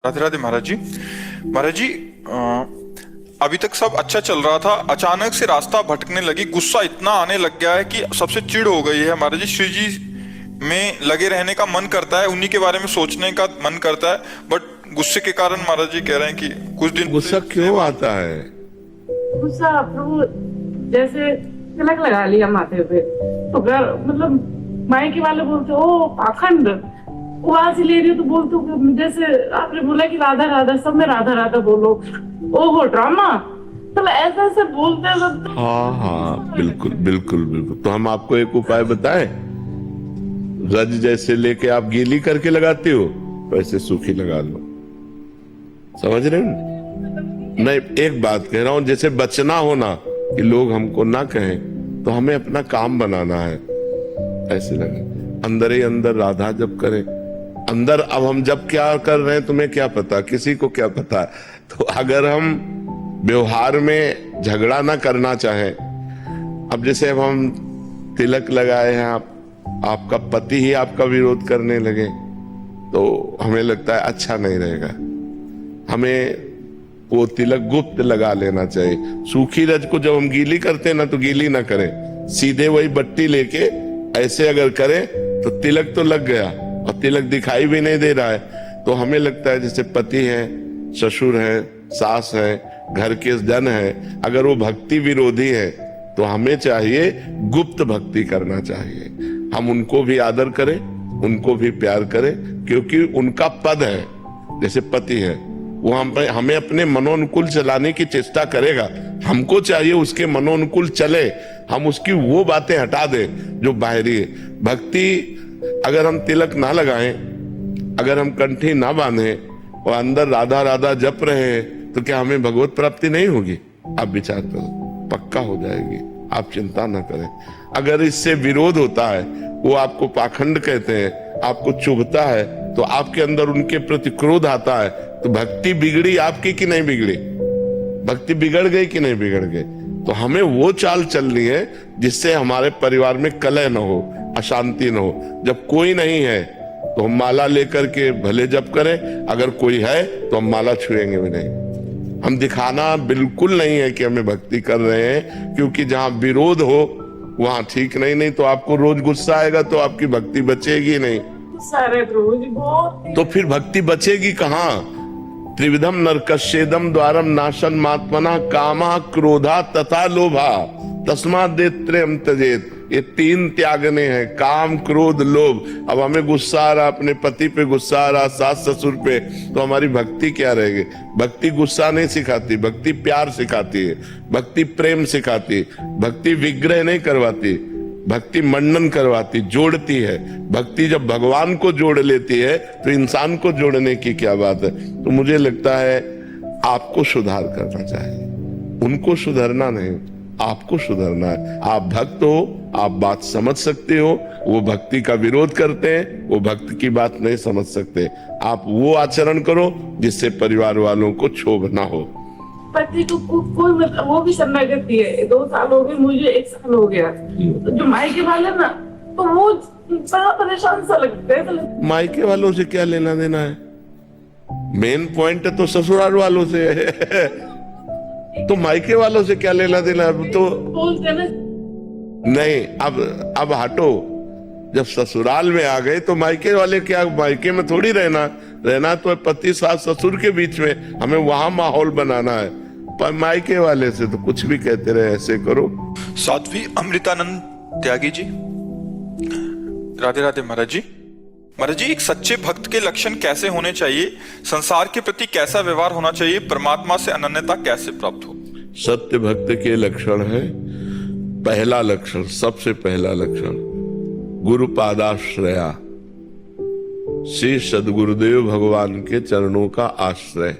राधे राधे महाराज जी। महाराज जी, अभी तक सब अच्छा चल रहा था, अचानक से रास्ता भटकने लगी, गुस्सा इतना आने लग गया है कि सबसे चिढ़ हो गई है महाराज जी। श्री जी में लगे रहने का मन करता है, उन्हीं के बारे में सोचने का मन करता है, बट गुस्से के कारण महाराज जी कह रहे हैं कि कुछ दिन गुस्सा क्यों आता है? गुस्सा प्रभु जैसे तिलक लगा लिया माथे पे तो घर मतलब मायके वाले बोलते ओ पाखंड, वहां से ले रही हो तो बोलते हो जैसे आपने बोला कि राधा राधा, सब में राधा राधा बोलो, ओहो ड्रामा, मतलब ऐसा ऐसे बोलते हैं सब। हाँ, बिल्कुल बिल्कुल बिल्कुल। तो हम आपको एक उपाय बताएं, रज जैसे लेके आप गीली करके लगाते हो वैसे सूखी लगा लो। समझ रहे हो? मैं एक बात कह रहा हूं, जैसे बचना हो ना कि लोग हमको ना कहें, तो हमें अपना काम बनाना है। ऐसे लगे अंदर ही अंदर राधा जप करें अंदर। अब हम जब क्या कर रहे हैं तुम्हें क्या पता, किसी को क्या पता। तो अगर हम व्यवहार में झगड़ा ना करना चाहें, अब जैसे अब हम तिलक लगाए हैं, आपका पति ही आपका विरोध करने लगे तो हमें लगता है अच्छा नहीं रहेगा। हमें वो तिलक गुप्त लगा लेना चाहिए। सूखी रज को जब हम गीली करते हैं ना तो गीली ना करें, सीधे वही बट्टी लेके ऐसे अगर करें तो तिलक तो लग गया और तिलक दिखाई भी नहीं दे रहा है। तो हमें लगता है जैसे पति है, ससुर है, सास है, घर के जन है, अगर वो भक्ति विरोधी है तो हमें चाहिए गुप्त भक्ति करना चाहिए। हम उनको भी आदर करें, उनको भी प्यार करें, क्योंकि उनका पद है। जैसे पति है वो हमें अपने मनोनुकूल चलाने की चेष्टा करेगा, हमको चाहिए उसके मनोनुकूल चले, हम उसकी वो बातें हटा दें जो बाहरी है। भक्ति अगर हम तिलक ना लगाएं, अगर हम कंठी ना बांधे और अंदर राधा राधा जप रहे हैं तो क्या हमें भगवत प्राप्ति नहीं होगी? आप विचार करो, पक्का हो जाएगी, आप चिंता ना करें। अगर इससे विरोध होता है, वो आपको पाखंड कहते हैं, आपको चुभता है, तो आपके अंदर उनके प्रति क्रोध आता है, तो भक्ति बिगड़ी आपकी कि नहीं बिगड़ी? भक्ति बिगड़ गई कि नहीं बिगड़ गई? तो हमें वो चाल चलनी है जिससे हमारे परिवार में कलह न हो, अशांति न हो। जब कोई नहीं है तो हम माला लेकर के भले जप करें, अगर कोई है तो हम माला छुएंगे भी नहीं। हम दिखाना बिल्कुल नहीं है कि हमें भक्ति कर रहे हैं, क्योंकि जहां विरोध हो वहां ठीक नहीं तो आपको रोज गुस्सा आएगा तो आपकी भक्ति बचेगी नहीं। सारे प्रभु जी बहुत, तो फिर भक्ति बचेगी कहाँ? त्रिविधम नरकस्येदम द्वारम नाशन मात्मना कामा क्रोधा तथा लोभा तस्मात् देत्रयम् त्यजेत। ये तीन त्यागने हैं, काम क्रोध लोभ। अब हमें गुस्सा आ रहा, अपने पति पे गुस्सा आ रहा, सास ससुर पे, तो हमारी भक्ति क्या रहेगी? भक्ति गुस्सा नहीं सिखाती, भक्ति प्यार सिखाती है, भक्ति प्रेम सिखाती, भक्ति विग्रह नहीं करवाती, भक्ति मंडन करवाती, जोड़ती है। भक्ति जब भगवान को जोड़ लेती है तो इंसान को जोड़ने की क्या बात है? तो मुझे लगता है आपको सुधार करना चाहिए, उनको सुधरना नहीं, आपको सुधरना है। आप भक्त हो, आप बात समझ सकते हो, वो भक्ति का विरोध करते हैं, वो भक्त की बात नहीं समझ सकते। आप वो आचरण करो जिससे परिवार वालों को क्षोभ ना हो। पति को कोई मतलब वो भी शरणागति है, 2 साल हो गए, मुझे 1 साल हो गया। तो जो मायके वाले ना तो वो बड़ा परेशान सा लगता है। मायके वालों से क्या लेना देना है? मेन पॉइंट तो ससुराल वालों से है। तो मायके वालों से क्या लेना देना है? तो बोलते ना नहीं, अब हटो। जब ससुराल में आ गए तो मायके वाले क्या, मायके में थोड़ी रहना तो पति सास ससुर के बीच में, हमें वहां माहौल बनाना है। पर मायके वाले से तो कुछ भी कहते रहे, ऐसे करो। साध्वी अमृतानंद त्यागी जी, राधे राधे महाराज जी। महाराज जी, एक सच्चे भक्त के लक्षण कैसे होने चाहिए? संसार के प्रति कैसा व्यवहार होना चाहिए? परमात्मा से अनन्यता कैसे प्राप्त हो? सत्य भक्त के लक्षण है, पहला लक्षण, सबसे पहला लक्षण गुरु पादाश्रया, श्री सदगुरुदेव भगवान के चरणों का आश्रय।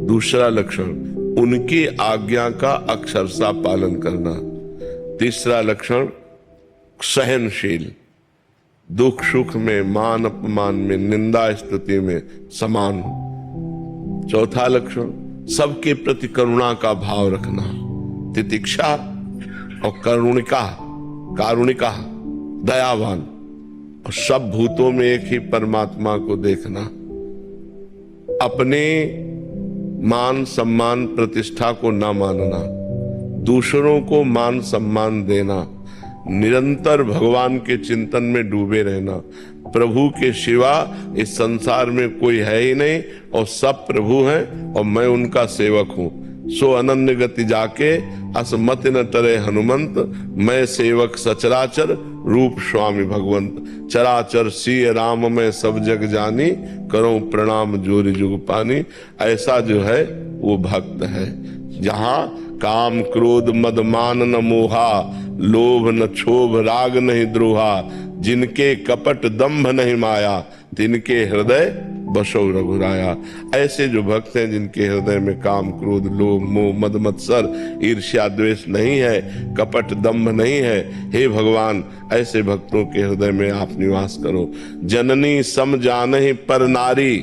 दूसरा लक्षण उनकी आज्ञा का अक्षरशः पालन करना। तीसरा लक्षण सहनशील, दुख सुख में, मान अपमान में, निंदा स्तुति में समान। चौथा लक्षण सबके प्रति करुणा का भाव रखना, तितिक्षा और कारुणिका, दयावान, और सब भूतों में एक ही परमात्मा को देखना। अपने मान सम्मान प्रतिष्ठा को ना मानना, दूसरों को मान सम्मान देना, निरंतर भगवान के चिंतन में डूबे रहना। प्रभु के सिवा इस संसार में कोई है ही नहीं और सब प्रभु हैं और मैं उनका सेवक हूं। सो अनन्य गति जाके असमत न टरे हनुमंत, मैं सेवक सचराचर रूप स्वामी भगवंत। चराचर सिय राम में सब जग जानी, करो प्रणाम जोरि जुग पानी। ऐसा जो है वो भक्त है जहां काम क्रोध मद मान न मोहा, लोभ न क्षोभ राग नहीं द्रोहा। जिनके कपट दंभ नहीं माया, तिनके हृदय बसो रघुराया। ऐसे जो भक्त हैं जिनके हृदय में काम क्रोध लोभ मोह मद मत्सर ईर्ष्या द्वेष नहीं है, कपट दंभ नहीं है, हे भगवान ऐसे भक्तों के हृदय में आप निवास करो। जननी सम जानहि पर नारी,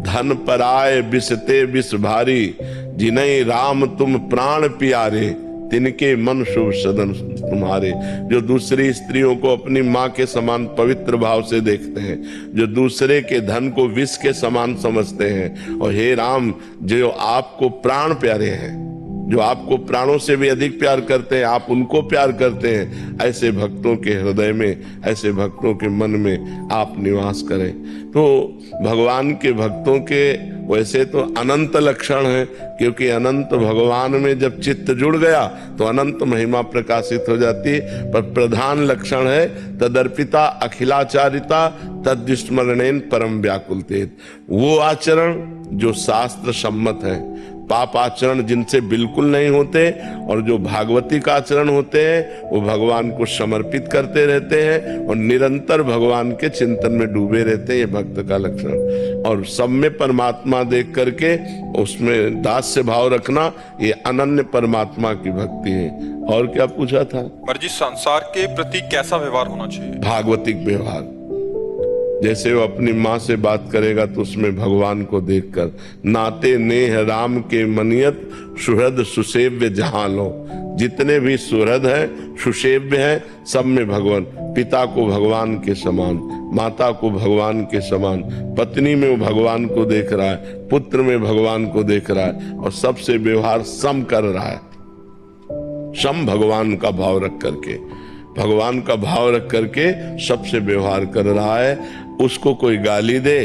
धन पराय बिसते बिस भारी। जिन्हें राम तुम प्राण प्यारे, तिनके मन शुभ सदन तुम्हारे। जो दूसरी स्त्रियों को अपनी माँ के समान पवित्र भाव से देखते हैं, जो दूसरे के धन को विष के समान समझते हैं, और हे राम जो आपको प्राण प्यारे हैं, जो आपको प्राणों से भी अधिक प्यार करते हैं, आप उनको प्यार करते हैं, ऐसे भक्तों के हृदय में, ऐसे भक्तों के मन में आप निवास करें। तो भगवान के भक्तों के वैसे तो अनंत लक्षण है, क्योंकि अनंत भगवान में जब चित्त जुड़ गया तो अनंत महिमा प्रकाशित हो जाती है। पर प्रधान लक्षण है तदर्पिता अखिलाचारिता तद्विस्मरणेन परम व्याकुलतेत। वो आचरण जो शास्त्र सम्मत है, पाप आचरण जिनसे बिल्कुल नहीं होते, और जो भागवती का आचरण होते हैं वो भगवान को समर्पित करते रहते हैं और निरंतर भगवान के चिंतन में डूबे रहते हैं। ये भक्त का लक्षण। और सब में परमात्मा देख करके उसमें दास्य भाव रखना, ये अनन्य परमात्मा की भक्ति है। और क्या पूछा था? मर्जी संसार के प्रति कैसा व्यवहार होना चाहिए? भागवतिक व्यवहार। जैसे वो अपनी माँ से बात करेगा तो उसमें भगवान को देखकर, नाते नेह राम के मनियत सुहृद सुसेव्य जहां लो। जितने भी सुहृद हैं सुसेव्य हैं, सब में भगवान। पिता को भगवान के समान, माता को भगवान के समान, पत्नी में वो भगवान को देख रहा है, पुत्र में भगवान को देख रहा है, और सबसे व्यवहार सम कर रहा है। सम भगवान का भाव रख करके, भगवान का भाव रख करके सबसे व्यवहार कर रहा है। उसको कोई गाली दे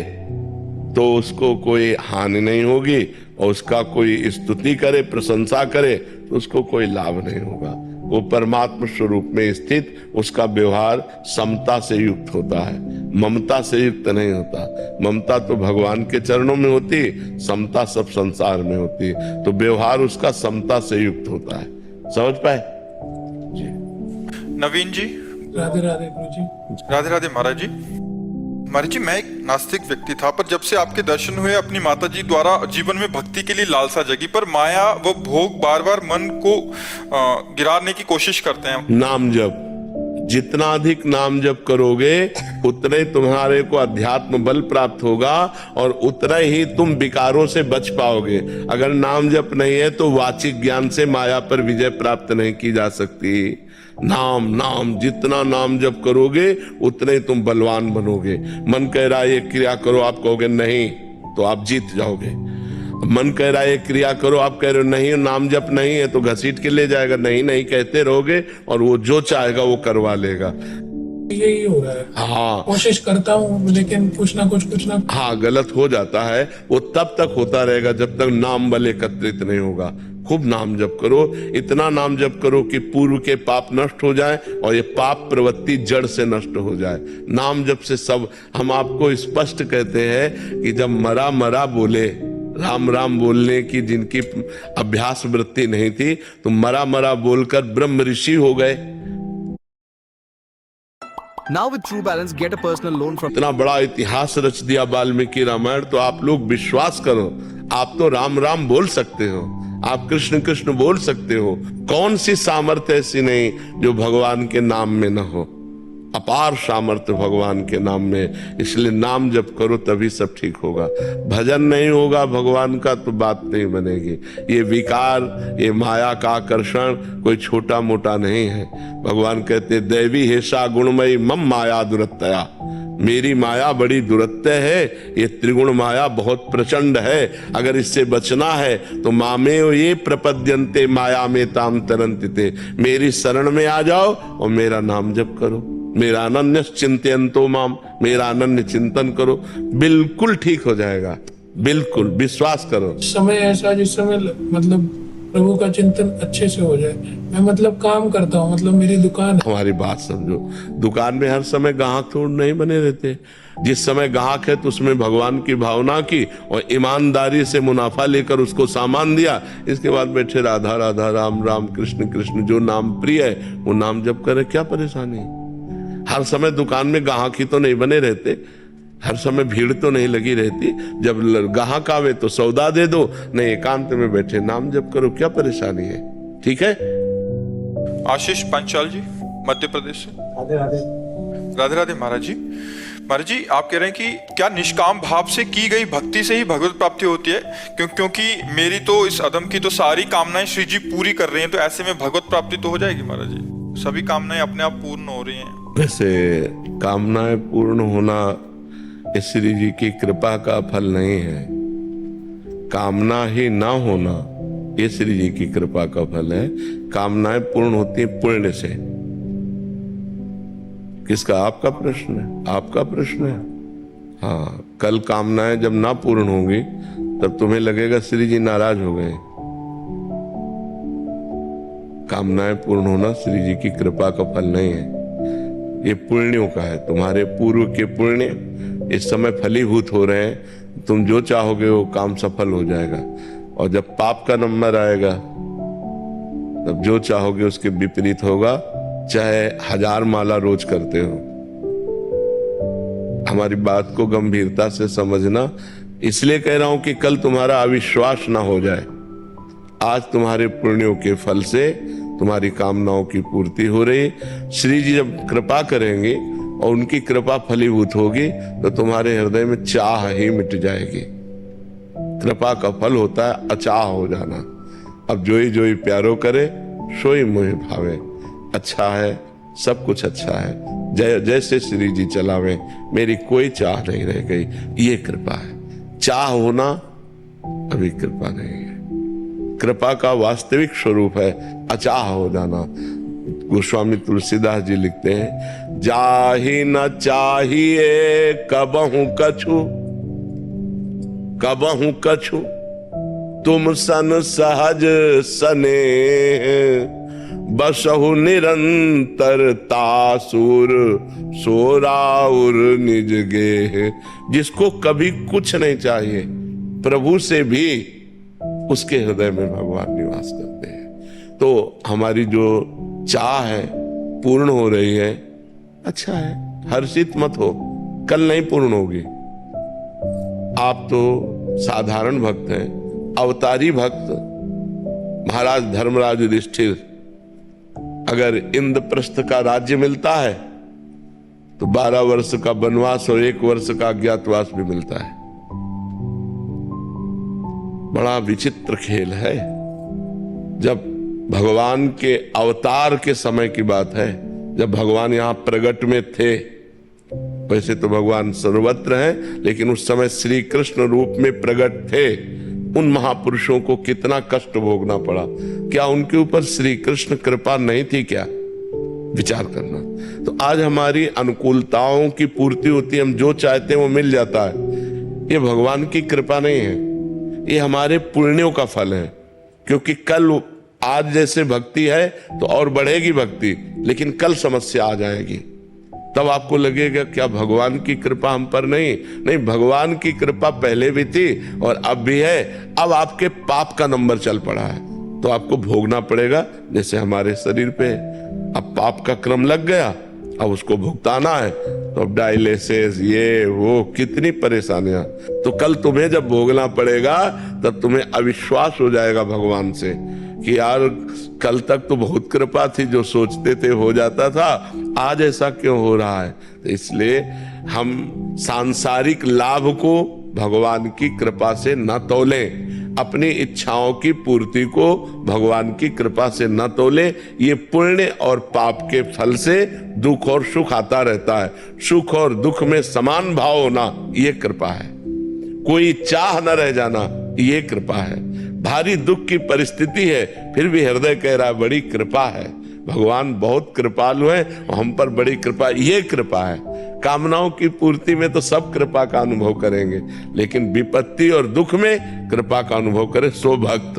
तो उसको कोई हानि नहीं होगी, और उसका कोई स्तुति करे प्रशंसा करे तो उसको कोई लाभ नहीं होगा। वो परमात्मा स्वरूप में स्थित, उसका व्यवहार समता से युक्त होता है, ममता से युक्त नहीं होता। ममता तो भगवान के चरणों में होती, समता सब संसार में होती। तो व्यवहार उसका समता से युक्त होता है। समझ पाए जी? नवीन जी। राधे राधे गुरु जी। राधे राधे महाराज जी। महाराज जी, मैं एक नास्तिक व्यक्ति था, पर जब से आपके दर्शन हुए अपनी माता जी द्वारा जीवन में भक्ति के लिए लालसा जगी, पर माया व भोग बार बार मन को गिराने की कोशिश करते हैं। नाम जप, जितना अधिक नाम जप करोगे उतने तुम्हारे को अध्यात्म बल प्राप्त होगा, और उतना ही तुम विकारों से बच पाओगे। अगर नाम जप नहीं है तो वाचिक ज्ञान से माया पर विजय प्राप्त नहीं की जा सकती। नाम नाम, जितना नाम जप करोगे उतने तुम बलवान बनोगे। मन कह रहा है ये क्रिया करो, आप कहोगे नहीं तो आप जीत जाओगे। मन कह रहा है ये क्रिया करो, आप कह रहे हो नहीं, नाम जप नहीं है, तो घसीट के ले जाएगा। नहीं नहीं कहते रहोगे और वो जो चाहेगा वो करवा लेगा। यही हो रहा है। हाँ, कोशिश करता हूँ लेकिन कुछ ना कुछ हाँ गलत हो जाता है। वो तब तक होता रहेगा जब तक नाम बल एकत्रित नहीं होगा। खूब नाम जप करो, इतना नाम जप करो कि पूर्व के पाप नष्ट हो जाए और ये पाप प्रवृत्ति जड़ से नष्ट हो जाए। नाम जप से सब, हम आपको स्पष्ट कहते हैं कि जब मरा मरा बोले, राम राम बोलने की जिनकी अभ्यास वृत्ति नहीं थी, तो मरा मरा बोलकर ब्रह्म ऋषि हो गए। Now with True Balance, get a personal loan from. इतना बड़ा इतिहास रच दिया वाल्मीकि रामायण, तो आप लोग विश्वास करो, आप तो राम राम बोल सकते हो, आप कृष्ण कृष्ण बोल सकते हो। कौन सी सामर्थ्य ऐसी नहीं जो भगवान के नाम में न हो? अपार सामर्थ्य भगवान के नाम में। इसलिए नाम जप करो तभी सब ठीक होगा। भजन नहीं होगा भगवान का तो बात नहीं बनेगी। ये विकार, ये माया का आकर्षण कोई छोटा मोटा नहीं है। भगवान कहते दैवी हेषा गुणमयी मम माया दुरत्तया। मेरी माया बड़ी दुरत्य है, ये त्रिगुण माया बहुत प्रचंड है, अगर इससे बचना है तो मामे ये प्रपद्यन्ते माया में ताम तरंति ते, मेरी शरण में आ जाओ और मेरा नाम जप करो, मेरा अनन्य चिंतयन्तो माम, मेरा अनन्य चिंतन करो, बिल्कुल ठीक हो जाएगा, बिल्कुल विश्वास करो। समय ऐसा जिस समय मतलब प्रभु का चिंतन अच्छे से हो जाए। मैं मतलब काम करता हूँ, मतलब मेरी दुकान है। हमारी बात समझो, दुकान में हर समय ग्राहक थोड़ नहीं बने रहते। जिस समय ग्राहक है तो उसमें भगवान की भावना की और ईमानदारी से मुनाफा लेकर उसको सामान दिया, इसके बाद बैठे राधा राधा राम राम कृष्ण कृष्ण, जो नाम प्रिय है वो नाम जप करे, क्या परेशानी। हर समय दुकान में ग्राहक ही तो नहीं बने रहते, हर समय भीड़ तो नहीं लगी रहती। जब ग्राहक आवे तो सौदा दे दो, नहीं एकांत में बैठे नाम जप करो, क्या परेशानी है। ठीक है। आशीष पंचाल जी, मध्य प्रदेश से। राधे राधे। राधे राधे महाराज जी। महाराज जी, आप कह रहे हैं कि क्या निष्काम भाव से की गई भक्ति से ही भगवत प्राप्ति होती है? क्योंकि मेरी तो इस अदम की तो सारी कामनाएं श्री जी पूरी कर रहे हैं, तो ऐसे में भगवत प्राप्ति तो हो जाएगी महाराज जी, सभी कामनाएं अपने आप पूर्ण हो रही हैं। वैसे कामनाएं पूर्ण होना श्री जी की कृपा का फल नहीं है, कामना ही ना होना ये श्री जी की कृपा का फल है। कामनाएं पूर्ण होती हैं पुण्य से। किसका? आपका प्रश्न है, आपका प्रश्न है। हाँ, कल कामनाएं जब ना पूर्ण होंगी तब तुम्हें लगेगा श्री जी नाराज हो गए। कामनाएं पूर्ण होना श्री जी की कृपा का फल नहीं है, ये पुण्यों का है। तुम्हारे पूर्व के पुण्य इस समय फलीभूत हो रहे हैं, तुम जो चाहोगे वो काम सफल हो जाएगा। और जब पाप का नंबर आएगा तब जो चाहोगे उसके विपरीत होगा, चाहे 1000 माला रोज करते हो। हमारी बात को गंभीरता से समझना, इसलिए कह रहा हूं कि कल तुम्हारा अविश्वास ना हो जाए। आज तुम्हारे पुण्यों के फल से तुम्हारी कामनाओं की पूर्ति हो रही। श्री जी जब कृपा करेंगे और उनकी कृपा फलीभूत होगी तो तुम्हारे हृदय में चाह ही मिट जाएगी। कृपा का फल होता है अचाह हो जाना। अब जोई जोई प्यारो करे सोई मोहि भावे। अच्छा है, सब कुछ अच्छा है, जैसे श्री जी चलावे, मेरी कोई चाह नहीं रह गई, ये कृपा है। चाह होना अभी कृपा नहीं है। कृपा का वास्तविक स्वरूप है अचाह हो जाना। गोस्वामी तुलसीदास जी लिखते हैं, जाहि न चाहिए कबहु कछु, कबहु कछु तुम सन सहज सनेह, बसहु निरंतर तासुर सोराउर निज गेह। जिसको कभी कुछ नहीं चाहिए, प्रभु से भी उसके हृदय में भगवान निवास करते हैं। तो हमारी जो चाह है पूर्ण हो रही है, अच्छा है, हर्षित मत हो, कल नहीं पूर्ण होगी। आप तो साधारण भक्त हैं, अवतारी भक्त। महाराज धर्मराज युधिष्ठिर, अगर इंद्रप्रस्थ का राज्य मिलता है तो 12 वर्ष का वनवास और 1 वर्ष का अज्ञातवास भी मिलता है। बड़ा विचित्र खेल है। जब भगवान के अवतार के समय की बात है, जब भगवान यहां प्रकट में थे, वैसे तो भगवान सर्वत्र हैं, लेकिन उस समय श्री कृष्ण रूप में प्रकट थे, उन महापुरुषों को कितना कष्ट भोगना पड़ा। क्या उनके ऊपर श्री कृष्ण कृपा नहीं थी क्या? विचार करना। तो आज हमारी अनुकूलताओं की पूर्ति होती है, हम जो चाहते हैं वो मिल जाता है। ये भगवान की कृपा नहीं है, ये हमारे पुण्यों का फल है। क्योंकि कल आज जैसे भक्ति है तो और बढ़ेगी भक्ति, लेकिन कल समस्या आ जाएगी, तब आपको लगेगा क्या भगवान की कृपा हम पर नहीं। भगवान की कृपा पहले भी थी और अब भी है। अब आपके पाप का नंबर चल पड़ा है तो आपको भोगना पड़ेगा। जैसे हमारे शरीर पे अब पाप का क्रम लग गया, अब उसको भुगताना है, तो अब डायलिसिस, ये वो, कितनी परेशानियां। तो कल तुम्हें जब भोगना पड़ेगा तब तुम्हें अविश्वास हो जाएगा भगवान से कि यार कल तक तो बहुत कृपा थी, जो सोचते थे हो जाता था, आज ऐसा क्यों हो रहा है। तो इसलिए हम सांसारिक लाभ को भगवान की कृपा से न तौलें। अपनी इच्छाओं की पूर्ति को भगवान की कृपा से न तोले। ये पुण्य और पाप के फल से दुख और सुख आता रहता है। सुख और दुख में समान भाव होना ये कृपा है। कोई चाह न रह जाना ये कृपा है। भारी दुख की परिस्थिति है फिर भी हृदय कह रहा है बड़ी कृपा है, भगवान बहुत कृपालु है, हम पर बड़ी कृपा, ये कृपा है। कामनाओं की पूर्ति में तो सब कृपा का अनुभव करेंगे, लेकिन विपत्ति और दुख में कृपा का अनुभव करे सो भक्त।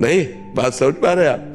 नहीं, बात समझ पा रहे आप?